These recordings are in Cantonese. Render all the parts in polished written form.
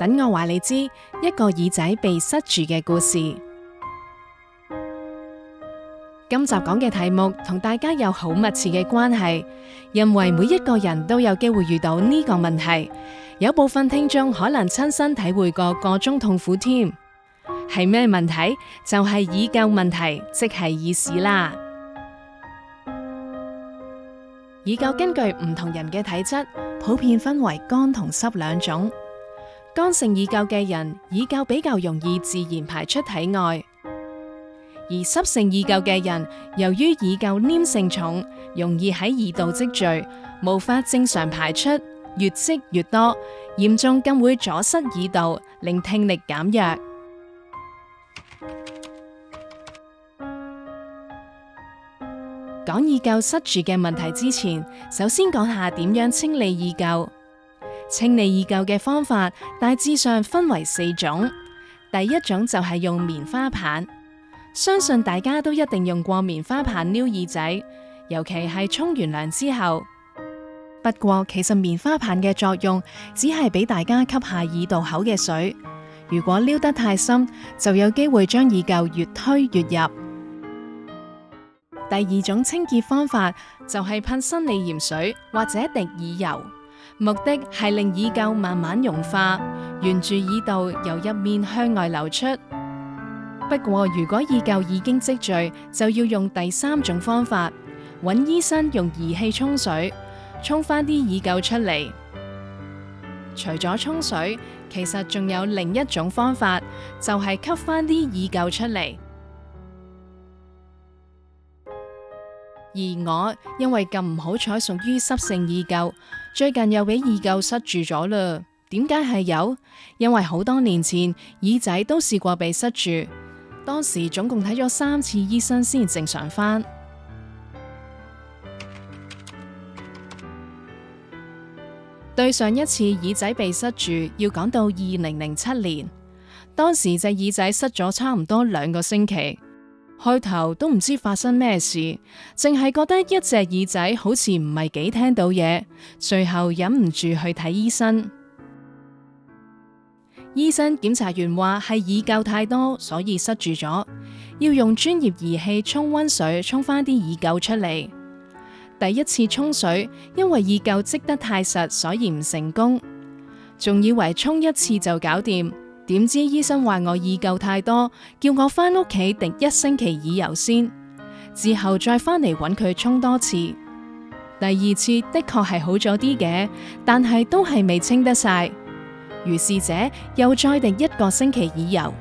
等我話你知一個耳仔被塞住嘅故事。今集講嘅題目同大家有好密切嘅關係，因為每一個人都有機會遇到呢個問題，有部分聽眾可能親身體會過個中痛苦添。係咩問題？就係耳垢問題，即係耳屎啦。耳垢根據唔同人嘅體質，普遍分為乾同濕兩種。乾性耳垢嘅人，耳垢比較容易自然排出體外。而濕性耳垢嘅人，由於耳垢黏性重，容易喺耳道積聚，無法正常排出，越積越多，嚴重更會阻塞耳道，令聽力減弱。講耳垢塞住嘅問題之前，首先講下點樣清理耳垢。清理耳垢嘅方法大致上分為4種。第一種就係用棉花棒。相信大家都一定用過棉花棒撩耳仔，尤其係沖完涼之後。不過其實棉花棒嘅作用只係俾大家吸下耳道口嘅水，如果撩得太深，就有機會將耳垢越推越入。第二種清潔方法就係噴生理鹽水或者滴耳油，目的係令耳垢慢慢融化，沿住耳道由入面向外流出。不過如果耳垢已經積聚，就要用第3種方法，揾醫生用儀器沖水，沖翻啲耳垢出嚟。除咗沖水，其實仲有另一種方法，就係吸翻啲耳垢出嚟。而我因為咁唔好彩屬於濕性耳垢，最近又俾耳垢塞住咗啦。點解係有？因為好多年前耳仔都試過被塞住，當時總共睇咗3次醫生先正常返。對上一次耳仔被塞住，要講到2007年，當時隻耳仔塞咗差唔多2個星期。開頭都唔知發生咩事，淨係覺得一隻耳仔好似唔係幾聽到嘢，最後忍唔住去睇醫生。醫生檢查完話係耳垢太多，所以塞住咗，要用專業儀器沖溫水沖翻啲耳垢出嚟。第一次沖水，因為耳垢積得太實，所以唔成功，仲以為沖1次就搞掂。點知醫生話我耳垢太多，叫我返屋企滴1星期耳油先，之後再返嚟揾佢沖多次。第2次的確係好咗啲嘅，但係都係未清得晒。如是者又再滴1個星期耳油，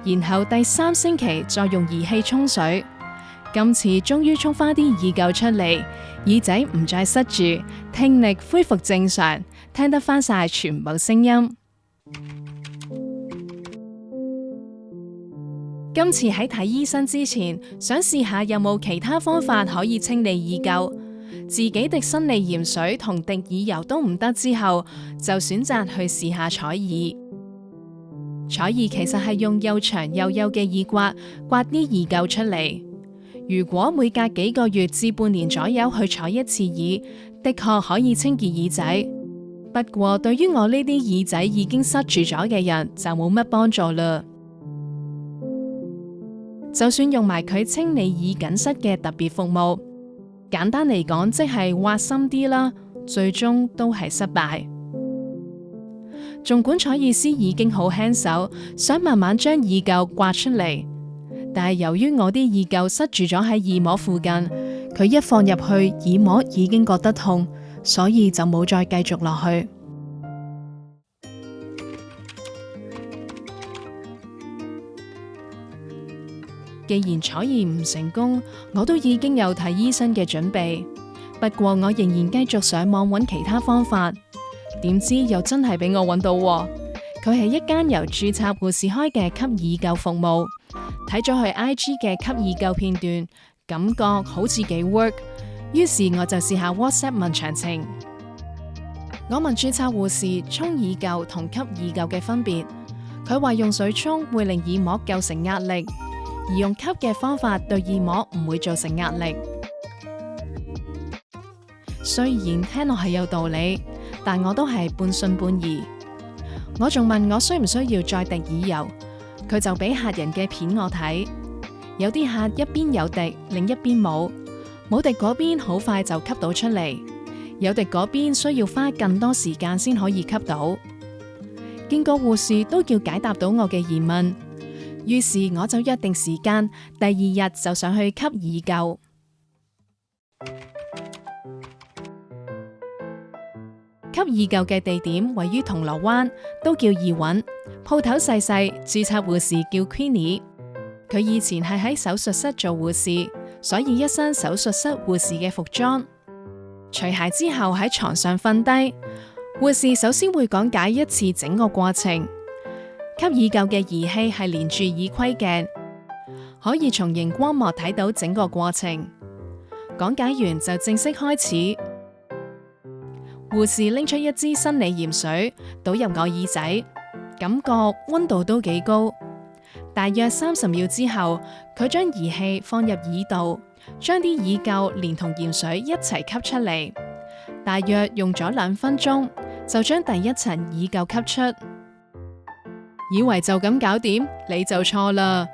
然後第3星期再用儀器沖水。今次終於沖返啲耳垢出嚟，耳仔唔再塞住，聽力恢復正常，聽得返晒全部聲音。今次喺睇醫生之前，想試下有冇其他方法可以清理耳垢。自己滴生理鹽水同滴耳油都唔得之後，就選擇去試下採耳。採耳其實係用又長又幼嘅耳刮，刮啲耳垢出嚟。如果每隔幾個月至半年左右去採1次耳，的確可以清潔耳仔。不過對於我呢啲耳仔已經塞住咗嘅人，就冇乜幫助啦。就算用埋佢清理耳梗塞嘅特別服務，簡單嚟講即係挖深啲啦，最終都係失敗。儘管採耳師已經好輕手，想慢慢將耳垢刮出嚟，但係由於我啲耳垢塞住咗喺耳膜附近，佢一放入去耳膜已經覺得痛，所以就冇再繼續落去。既然採耳唔成功，我都已經有睇醫生嘅準備。不過我仍然繼續上網揾其他方法，點知又真係俾我揾到喎。佢係一間由註冊護士開嘅吸耳垢服務。睇咗佢 IG 嘅吸耳垢片段，感覺好似幾 work， 於是我就試下 WhatsApp 問詳情。我問註冊護士沖耳垢同吸耳垢嘅分別，佢話用水沖會令耳膜構成壓力，而用吸嘅方法對耳膜唔會造成壓力。雖然聽落係有道理，但我都係半信半疑。我仲問我需唔需要再滴耳油，佢就俾客人嘅片我睇。有啲客一邊有滴，另一邊冇，冇滴嗰邊好快就吸到出嚟，有滴嗰邊需要花更多時間先可以吸到。見過護士都要解答到我嘅疑問，於是我就約定時間，第二日就上去吸耳垢。吸耳垢嘅地點位於銅鑼灣，都叫易揾。鋪頭細細，註冊護士叫 Queenie。佢以前係喺手術室做護士，所以一身手術室護士嘅服裝。除鞋之後喺床上瞓低，護士首先會講解一次整個過程。吸耳垢嘅儀器係連住耳窺鏡，可以從熒光幕睇到整個過程。講解完就正式開始。護士拎出一支生理鹽水，倒入我耳仔，感覺溫度都幾高。大約30秒之後，佢將儀器放入耳道，將啲耳垢連同鹽水一齊吸出嚟。大約用咗2分鐘，就將第一層耳垢吸出。以為就咁搞掂，你就錯啦！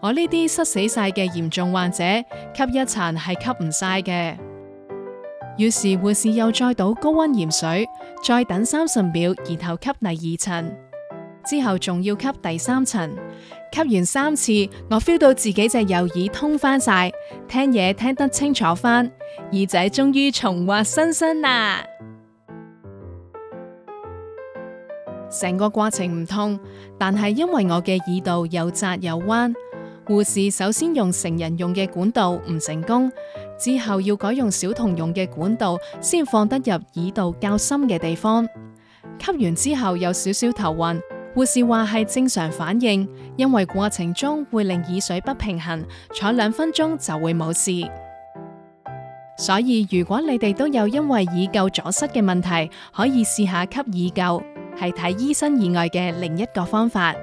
我呢啲塞死晒嘅嚴重患者，吸一層係吸唔晒嘅。於是護士又再倒高溫鹽水，再等30秒，然後吸第2層，之後仲要吸第3層。吸完3次，我 feel 到自己隻右耳通翻晒，聽嘢聽得清楚翻，耳仔終於重獲新生啦！成個過程唔痛，但係因為我嘅耳道又窄又彎，護士首先用成人用嘅管道唔成功，之後要改用小童用嘅管道先放得入耳道較深嘅地方。吸完之後有少少頭暈，護士話係正常反應，因為過程中會令耳水不平衡，坐2分鐘就會冇事。所以如果你哋都有因為耳垢阻塞嘅問題，可以試下吸耳垢，係睇醫生以外嘅另一個方法。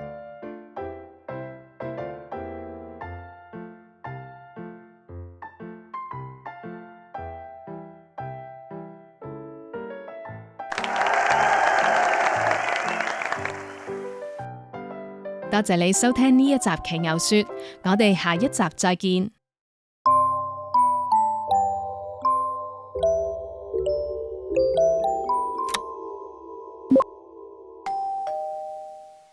多謝你收聽呢一集奇牛說，我哋下一集再見。